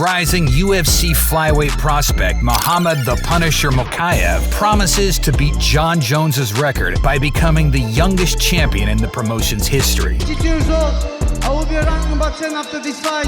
Rising UFC flyweight prospect Muhammad The Punisher Mokaev promises to beat Jon Jones' record by becoming the youngest champion in the promotion's history. 22 years old, I will be ranked number 10 after this fight.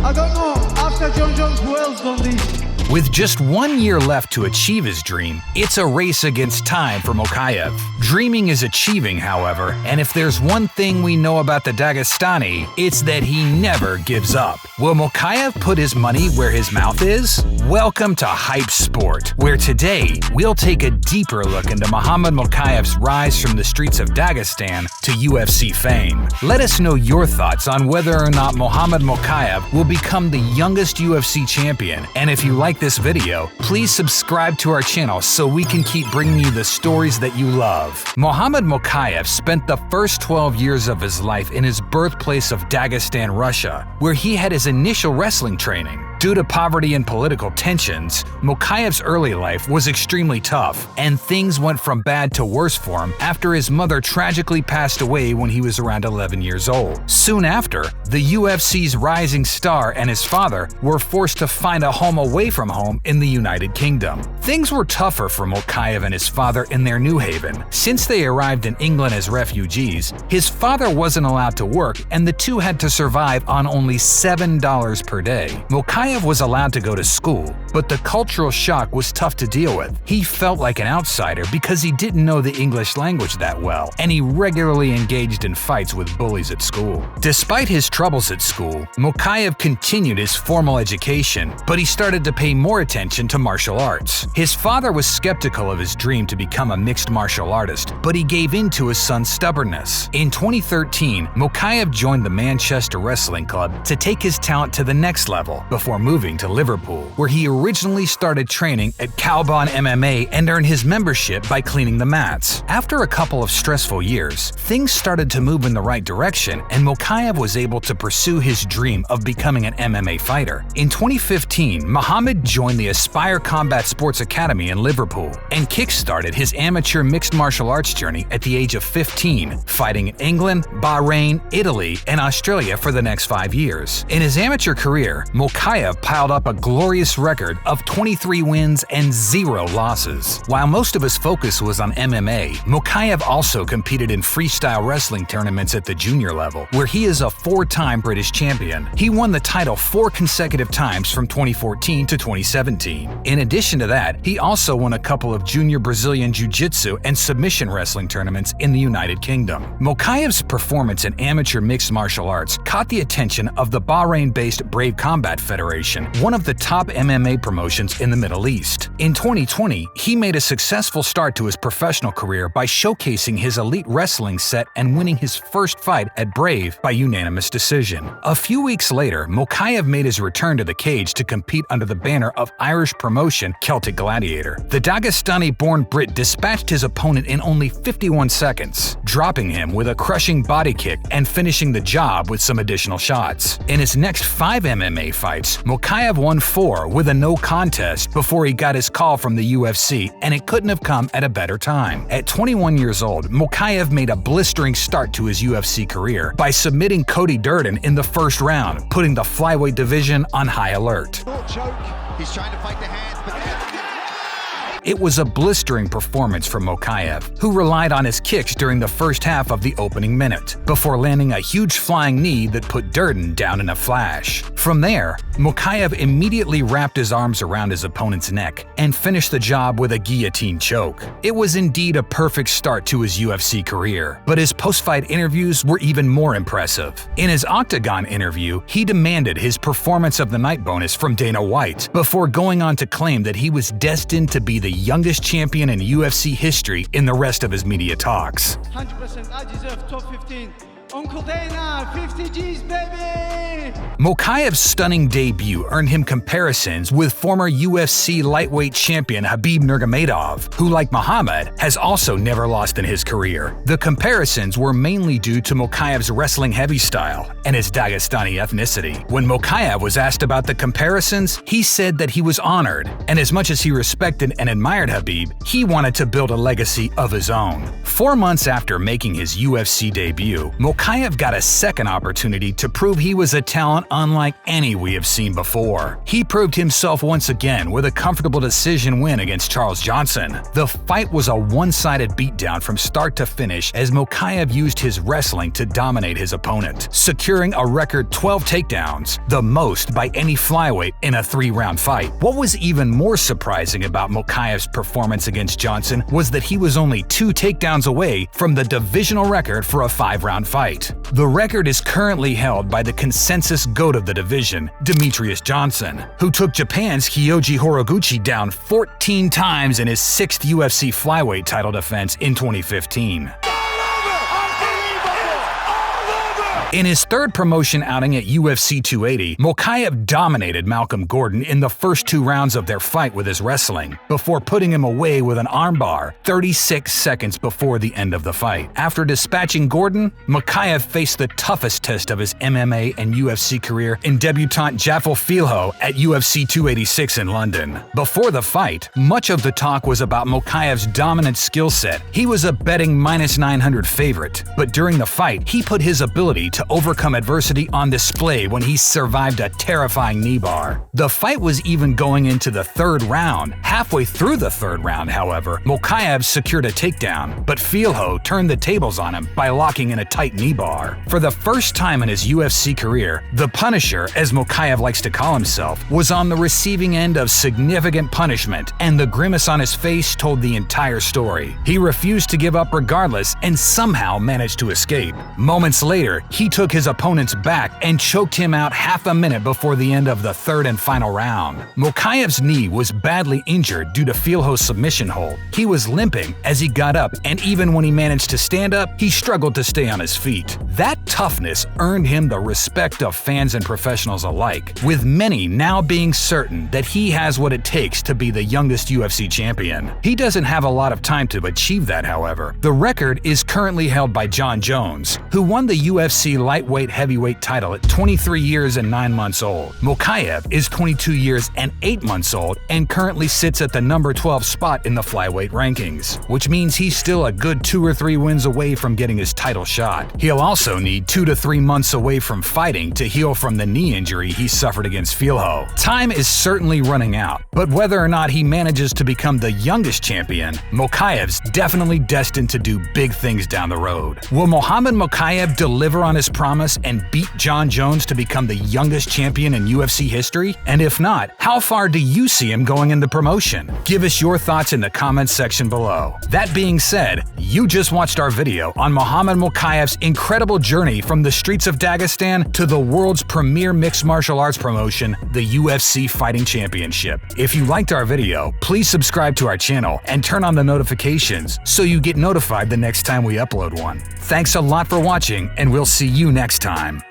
I don't know, after Jon Jones, who else done this? With just 1 year left to achieve his dream, it's a race against time for Mokaev. Dreaming is achieving, however, and if there's one thing we know about the Dagestani, it's that he never gives up. Will Mokaev put his money where his mouth is? Welcome to Hype Sport, where today we'll take a deeper look into Muhammad Mokaev's rise from the streets of Dagestan to UFC fame. Let us know your thoughts on whether or not Muhammad Mokaev will become the youngest UFC champion, and if you like this video, please subscribe to our channel so we can keep bringing you the stories that you love. Muhammad Mokaev spent the first 12 years of his life in his birthplace of Dagestan, Russia, where he had his initial wrestling training. Due to poverty and political tensions, Mokaev's early life was extremely tough, and things went from bad to worse for him after his mother tragically passed away when he was around 11 years old. Soon after, the UFC's rising star and his father were forced to find a home away from home in the United Kingdom. Things were tougher for Mokaev and his father in their new haven. Since they arrived in England as refugees, his father wasn't allowed to work and the two had to survive on only $7 per day. Mokaev was allowed to go to school, but the cultural shock was tough to deal with. He felt like an outsider because he didn't know the English language that well, and he regularly engaged in fights with bullies at school. Despite his troubles at school, Mokaev continued his formal education, but he started to pay more attention to martial arts. His father was skeptical of his dream to become a mixed martial artist, but he gave in to his son's stubbornness. In 2013, Mokaev joined the Manchester Wrestling Club to take his talent to the next level before moving to Liverpool, where he originally started training at Cowbon MMA and earned his membership by cleaning the mats. After a couple of stressful years, things started to move in the right direction and Mokaev was able to pursue his dream of becoming an MMA fighter. In 2015, Muhammad joined the Aspire Combat Sports Academy in Liverpool and kick-started his amateur mixed martial arts journey at the age of 15, fighting in England, Bahrain, Italy, and Australia for the next 5 years. In his amateur career, Mokaev piled up a glorious record of 23 wins and 0 losses. While most of his focus was on MMA, Mokaev also competed in freestyle wrestling tournaments at the junior level, where he is a 4-time British champion. He won the title 4 consecutive times from 2014 to 2017. In addition to that, he also won a couple of junior Brazilian Jiu-Jitsu and submission wrestling tournaments in the United Kingdom. Mokaev's performance in amateur mixed martial arts caught the attention of the Bahrain-based Brave Combat Federation, one of the top MMA promotions in the Middle East. In 2020, he made a successful start to his professional career by showcasing his elite wrestling set and winning his first fight at Brave by unanimous decision. A few weeks later, Mokaev made his return to the cage to compete under the banner of Irish promotion Celtic Gladiator. The Dagestani-born Brit dispatched his opponent in only 51 seconds, dropping him with a crushing body kick and finishing the job with some additional shots. In his next 5 MMA fights, Mokaev won 4 with a no contest before he got his call from the UFC, and it couldn't have come at a better time. At 21 years old, Mokaev made a blistering start to his UFC career by submitting Cody Durden in the first round, putting the flyweight division on high alert. Choke. He's trying to fight the hands, but It was a blistering performance from Mokaev, who relied on his kicks during the first half of the opening minute, before landing a huge flying knee that put Durden down in a flash. From there, Mokaev immediately wrapped his arms around his opponent's neck and finished the job with a guillotine choke. It was indeed a perfect start to his UFC career, but his post-fight interviews were even more impressive. In his Octagon interview, he demanded his Performance of the Night bonus from Dana White, before going on to claim that he was destined to be the youngest champion in UFC history in the rest of his media talks. 100% I deserve top 15. Uncle Dana, 50 G's, baby! Mokaev's stunning debut earned him comparisons with former UFC lightweight champion Khabib Nurmagomedov, who, like Muhammad, has also never lost in his career. The comparisons were mainly due to Mokaev's wrestling heavy style and his Dagestani ethnicity. When Mokaev was asked about the comparisons, he said that he was honored, and as much as he respected and admired Khabib, he wanted to build a legacy of his own. 4 months after making his UFC debut, Mokaev Mokaev got a second opportunity to prove he was a talent unlike any we have seen before. He proved himself once again with a comfortable decision win against Charles Johnson. The fight was a one-sided beatdown from start to finish as Mokaev used his wrestling to dominate his opponent, securing a record 12 takedowns, the most by any flyweight in a 3-round fight. What was even more surprising about Mokaev's performance against Johnson was that he was only 2 takedowns away from the divisional record for a 5-round fight. The record is currently held by the consensus GOAT of the division, Demetrius Johnson, who took Japan's Kyoji Horiguchi down 14 times in his 6th UFC flyweight title defense in 2015. In his third promotion outing at UFC 280, Mokaev dominated Malcolm Gordon in the first 2 rounds of their fight with his wrestling, before putting him away with an armbar 36 seconds before the end of the fight. After dispatching Gordon, Mokaev faced the toughest test of his MMA and UFC career in debutant Jafel Filho at UFC 286 in London. Before the fight, much of the talk was about Mokaev's dominant skill set. He was a betting -900 favorite, but during the fight, he put his ability to overcome adversity on display when he survived a terrifying knee bar. The fight was even going into the 3rd round. Halfway through the 3rd round, however, Mokaev secured a takedown, but Filho turned the tables on him by locking in a tight knee bar. For the first time in his UFC career, the Punisher, as Mokaev likes to call himself, was on the receiving end of significant punishment, and the grimace on his face told the entire story. He refused to give up regardless and somehow managed to escape. Moments later, he took his opponent's back and choked him out half a minute before the end of the 3rd and final round. Mokaev's knee was badly injured due to Filho's submission hold. He was limping as he got up, and even when he managed to stand up, he struggled to stay on his feet. That toughness earned him the respect of fans and professionals alike, with many now being certain that he has what it takes to be the youngest UFC champion. He doesn't have a lot of time to achieve that, however. The record is currently held by Jon Jones, who won the UFC lightweight heavyweight title at 23 years and 9 months old. Mokaev is 22 years and 8 months old and currently sits at the number 12 spot in the flyweight rankings, which means he's still a good 2 or 3 wins away from getting his title shot. He'll also need 2 to 3 months away from fighting to heal from the knee injury he suffered against Filho. Time is certainly running out, but whether or not he manages to become the youngest champion, Mokaev's definitely destined to do big things down the road. Will Muhammad Mokaev deliver on his promise and beat Jon Jones to become the youngest champion in UFC history? And if not, how far do you see him going in the promotion? Give us your thoughts in the comments section below. That being said, you just watched our video on Muhammad Mokaev's incredible journey from the streets of Dagestan to the world's premier mixed martial arts promotion, the UFC Fighting Championship. If you liked our video, please subscribe to our channel and turn on the notifications so you get notified the next time we upload one. Thanks a lot for watching, and we'll see you next time.